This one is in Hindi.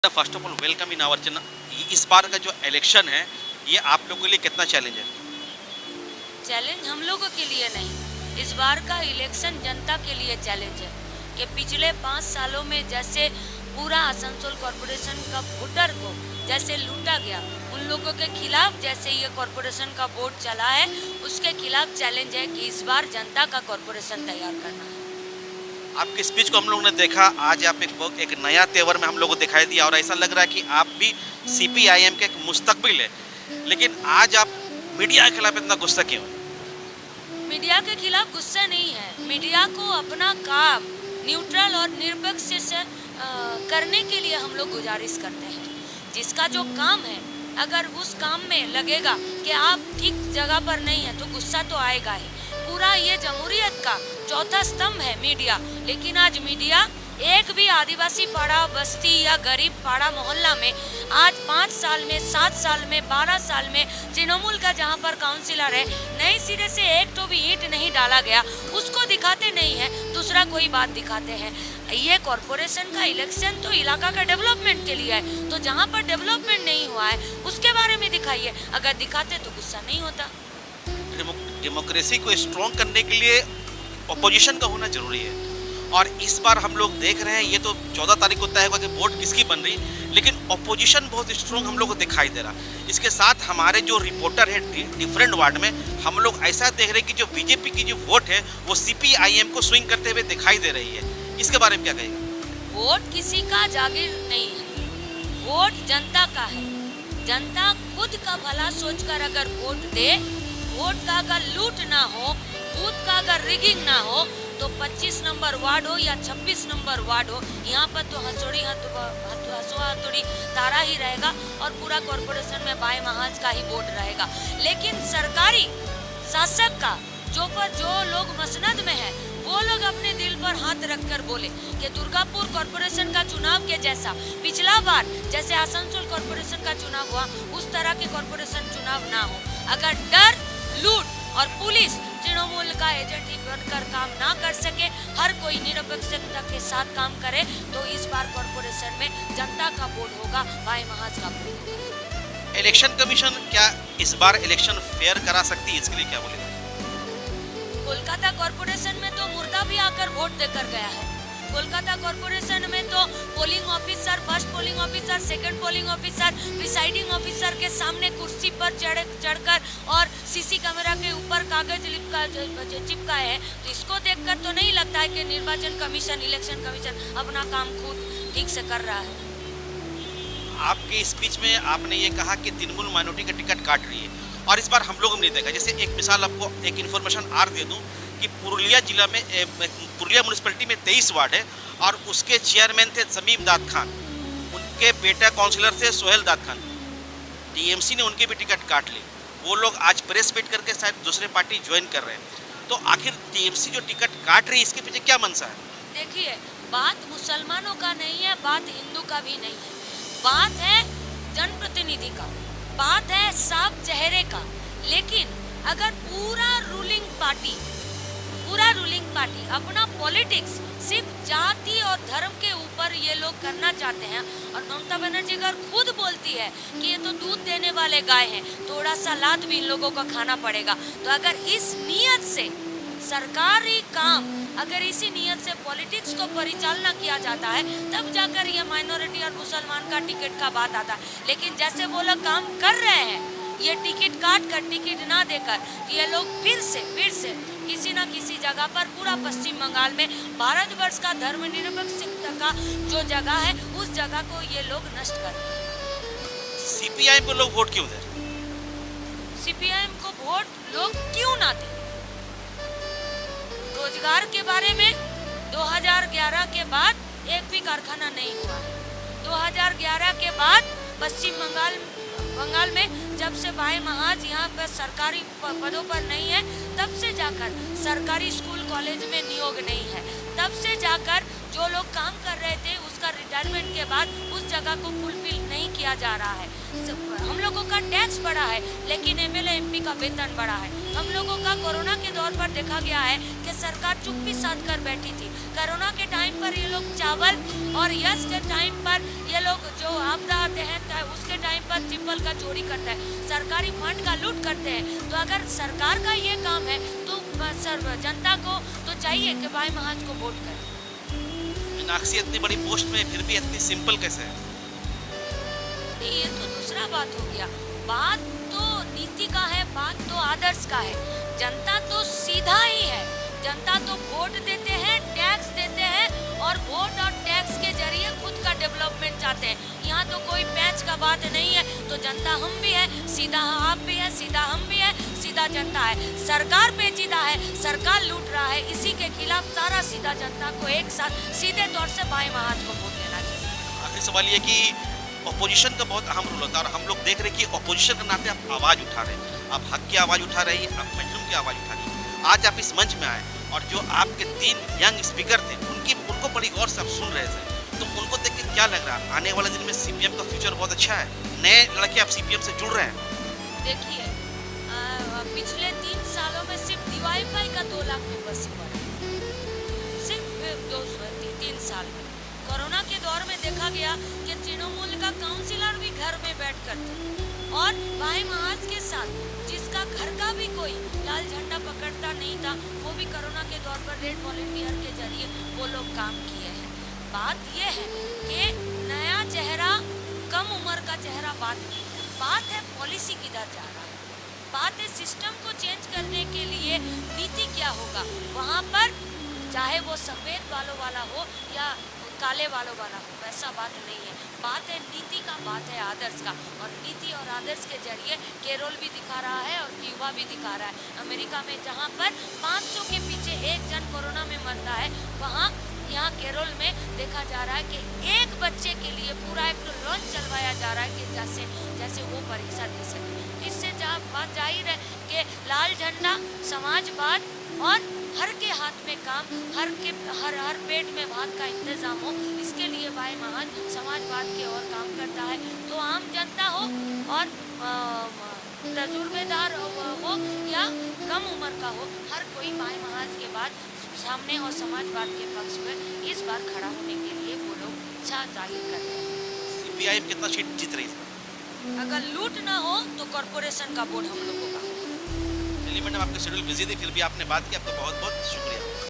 First of all welcome in our channel. इस बार का जो इलेक्शन है ये आप लोगों के लिए कितना चैलेंज है? चैलेंज हम लोगों के लिए नहीं, इस बार का इलेक्शन जनता के लिए चैलेंज है कि पिछले 5 सालों में जैसे पूरा आसनसोल कॉरपोरेशन का वोटर को जैसे लूटा गया, उन लोगों के खिलाफ जैसे ये कॉरपोरेशन का वोट चला है उसके खिलाफ चैलेंज है कि इस बार जनता का कॉरपोरेशन तैयार करना है। आपके स्पीच को हम लोगों ने देखा, आज आप एक नया तेवर में हम लोगों को दिखाई दिया और ऐसा लग रहा है कि आप भी सीपीआईएम के एक मुस्तकबिल है, लेकिन आज आप मीडिया के खिलाफ इतना गुस्सा क्यों है? मीडिया के खिलाफ गुस्सा नहीं है, मीडिया को अपना काम न्यूट्रल और निरपेक्ष से करने के लिए हम लोग गुजारिश करते हैं। जिसका जो काम है अगर उस काम में लगेगा कि आप ठीक जगह पर नहीं है तो गुस्सा तो आएगा ही। पूरा ये जमहूरियत का चौथा स्तंभ है मीडिया, लेकिन आज मीडिया एक भी आदिवासी पाड़ा बस्ती या गरीब पाड़ा मोहल्ला में आज 5 साल में 7 साल में 12 साल में तृणमूल का जहाँ पर काउंसिलर है नए सिरे से एक तो भी ईंट नहीं डाला गया, उसको दिखाते नहीं है, दूसरा कोई बात दिखाते हैं। ये कॉरपोरेशन का इलेक्शन तो इलाका का डेवलपमेंट के लिए है, तो जहाँ पर डेवलपमेंट नहीं हुआ है उसके बारे में दिखाइए। अगर दिखाते तो गुस्सा नहीं होता। डेमोक्रेसी को स्ट्रॉन्ग करने के लिए अपोजिशन का होना जरूरी है और इस बार हम लोग देख रहे हैं ये तो 14 तारीख को तय होगा कि वोट किसकी बन रही, लेकिन अपोजिशन बहुत स्ट्रॉन्ग हम लोग को दिखाई दे रहा। इसके साथ हमारे जो रिपोर्टर है डिफरेंट वार्ड में हम लोग ऐसा देख रहे हैं कि जो बीजेपी की जो वोट है वो सीपीआईएम को स्विंग करते हुए दिखाई दे रही है। इसके बारे में क्या कहेगा? वोट किसी का जागीर नहीं है, वोट जनता का है। जनता खुद का भला सोचकर अगर वोट दे, वोट का अगर लूट ना हो, बूथ का अगर रिगिंग ना हो, तो 25 नंबर वार्ड हो या 26 नंबर वार्ड हो, यहाँ पर तो हथौड़ी तारा ही रहेगा और पूरा कॉरपोरेशन में बाएं महाज का ही वोट रहेगा। लेकिन सरकारी शासक का जो लोग मसनद में है वो लोग अपने दिल पर हाथ रखकर बोले कि दुर्गापुर कॉरपोरेशन का चुनाव के जैसा पिछला बार जैसे आसनसोल कॉरपोरेशन का चुनाव हुआ उस तरह के कॉरपोरेशन चुनाव ना हो। अगर डर, लूट और पुलिस तृणमूल का एजेंट ही बनकर काम ना कर सके, हर कोई निरपेक्षता के साथ काम करे, तो इस बार कॉरपोरेशन में जनता का वोट होगा, बाएं महाज का वोट होगा। इलेक्शन कमीशन क्या इस बार इलेक्शन फेयर करा सकती है, इसके लिए क्या बोलेगा? कोलकाता कॉरपोरेशन में तो मुर्दा भी आकर वोट देकर गया है। कोलकाता कॉरपोरेशन में तो polling officer, first polling officer, second polling officer, presiding officer के सामने कुर्सी पर चढ़कर और सीसी कैमरा के ऊपर कागज चिपकाए है। तो इसको देखकर तो नहीं लगता है कि निर्वाचन कमीशन, इलेक्शन कमीशन अपना काम खुद ठीक से कर रहा है। आपके स्पीच में आपने ये कहा कि तृणमूल माइनॉरिटी का टिकट काट रही है और इस बार हम लोग ने देखा, जैसे एक मिसाल आपको एक इन्फॉर्मेशन आर दे दूं कि पुरुलिया जिला में पुरुलिया म्यूनिसिपैलिटी में 23 वार्ड है और उसके चेयरमैन थे जमीम दाद खान, उनके बेटा काउंसिलर थे सोहेल दाद खान। टीएमसी ने उनकी भी टिकट काट ली, वो लोग आज प्रेस मीट करके शायद दूसरे पार्टी ज्वाइन कर रहे हैं। तो आखिर टीएमसी जो टिकट काट रही है इसके पीछे क्या मंशा है? देखिए, बात मुसलमानों का नहीं है, बात हिंदू का भी नहीं है, बात है जनप्रतिनिधि का, बात है साफ चेहरे का। लेकिन अगर पूरा रूलिंग पार्टी अपना पॉलिटिक्स सिर्फ जाति और धर्म के ऊपर ये लोग करना चाहते हैं और ममता बनर्जी अगर खुद बोलती है कि ये तो दूध देने वाले गाय हैं, थोड़ा सा लात भी इन लोगों को खाना पड़ेगा। तो अगर इस नियत से सरकारी काम, अगर इसी नियत से पॉलिटिक्स को परिचालना किया जाता है तब जाकर ये माइनॉरिटी और मुसलमान का टिकट का बात आता है। लेकिन जैसे वो लोग काम कर रहे हैं, ये टिकट काट कर, टिकट ना देकर ये लोग फिर से किसी न किसी जगह पर पूरा पश्चिम बंगाल में भारतवर्ष का धर्मनिरपेक्षता का जो जगह है उस जगह को ये लोग नष्ट कर रहे हैं। सीपीआईएम को लोग वोट क्यों दे? सीपीआईएम को वोट लोग क्यों ना दे? रोजगार के बारे में 2011 के बाद एक भी कारखाना नहीं हुआ है। 2011 के बाद पश्चिम बंगाल में जब से बाएं महाज यहाँ पर सरकारी पदों पर नहीं है, तब से जाकर सरकारी स्कूल कॉलेज में नियोग नहीं है, तब से जाकर जो लोग काम कर रहे थे उसका रिटायरमेंट के बाद उस जगह को फुलफिल नहीं किया जा रहा है। हम लोगों का टैक्स बढ़ा है लेकिन एमएलए एमपी का वेतन बढ़ा है। हम लोगों का कोरोना के दौर पर देखा गया है कि सरकार चुप्पी साध कर बैठी थी। कोरोना के टाइम पर ये लोग चावल और यश के टाइम पर ये लोग जो आपदा देहत है उसके टाइम पर ट्रिपल का चोरी करता है, सरकारी फंड का लूट करते हैं। तो अगर सरकार का ये काम है तो जनता को तो चाहिए कि भाई महाराज को वोट करें। मीनाक्षी इतनी बड़ी पोस्ट में फिर भी इतनी सिंपल कैसे है? नहीं, ये तो दूसरा बात हो गया। बात तो नीति का है, बात तो आदर्श का है। जनता तो सीधा ही है, जनता तो वोट देते हैं, टैक्स देते हैं और वोट और टैक्स के जरिए खुद का डेवलपमेंट चाहते हैं। यहाँ तो कोई पैच का बात नहीं है। तो जनता हम भी है, सीधा आप भी है, सीधा हम भी है, सीधा जनता है। सरकार पेचीदा है, सरकार लूट रहा है, इसी के खिलाफ सारा सीधा जनता को एक साथ सीधे तौर से बाएं महाज को वोट देना चाहिए। आखिरी सवाल ये कि ऑपोजिशन का बहुत अहम रोल होता है और हम लोग देख रहे हैं कि ऑपोजिशन के नाते आप आवाज़ उठा रहे हैं, आप हक की आवाज़ उठा रही है, आप मजलूम की आवाज़ उठा रही है। आज आप इस मंच में आए और जो आपके 3 यंग स्पीकर थे उनको बड़ी गौर से आप सुन रहे थे, तो उनको देख के क्या लग रहा है? आने वाले दिन में सीपीएम का फ्यूचर बहुत अच्छा है, नए लड़के आप सीपीएम से जुड़ रहे हैं। देखिए, पिछले 3 सालों में सिर्फ DYFI का 2 लाख मेंबर्स हुआ है, सिर्फ 3 साल में। कोरोना के दौर में देखा गया कि तृणमूल का काउंसिलर भी घर में बैठ कर थे और भाई महाज के साथ जिसका घर का भी कोई लाल झंडा पकड़ता नहीं था, वो भी कोरोना के दौर पर रेड वॉलंटियर के जरिए वो लोग काम किए हैं। बात ये है कि नया चेहरा, कम उम्र का चेहरा बात है पॉलिसी किधर जा रहा है, बात है सिस्टम को चेंज करने के लिए नीति क्या होगा। वहाँ पर चाहे वो सफेद बालों वाला हो या काले वालों वाला हो, वैसा बात नहीं है। बात है नीति का, बात है आदर्श का, और नीति और आदर्श के जरिए केरल भी दिखा रहा है और क्यूबा भी दिखा रहा है। अमेरिका में जहाँ पर 500 के पीछे एक जन कोरोना में मरता है, वहाँ यहाँ केरल में देखा जा रहा है कि एक बच्चे के लिए पूरा एक लॉन्च चलवाया जा रहा है कि जैसे वो परीक्षा दे सके। इससे बात जाहिर है कि लाल झंडा, समाजवाद और हर के हाथ में काम, हर पेट में भात का इंतजाम हो, इसके लिए भाई महान समाजवाद के और काम करता है। तो आम जनता हो और तजुर्बेदार हो या कम उम्र का हो, हर कोई भाई महाज के बाद सामने और समाजवाद के पक्ष में इस बार खड़ा होने के लिए वो लोग इच्छा जाहिर कर रहे हैं। सीपीआईएम कितना सीट जीत रही है? अगर लूट ना हो तो कॉर्पोरेशन का बोर्ड हम लोगों का। चलिए मैडम, आपका शेड्यूल बिजी थी, फिर भी आपने बात की, आपका बहुत बहुत शुक्रिया।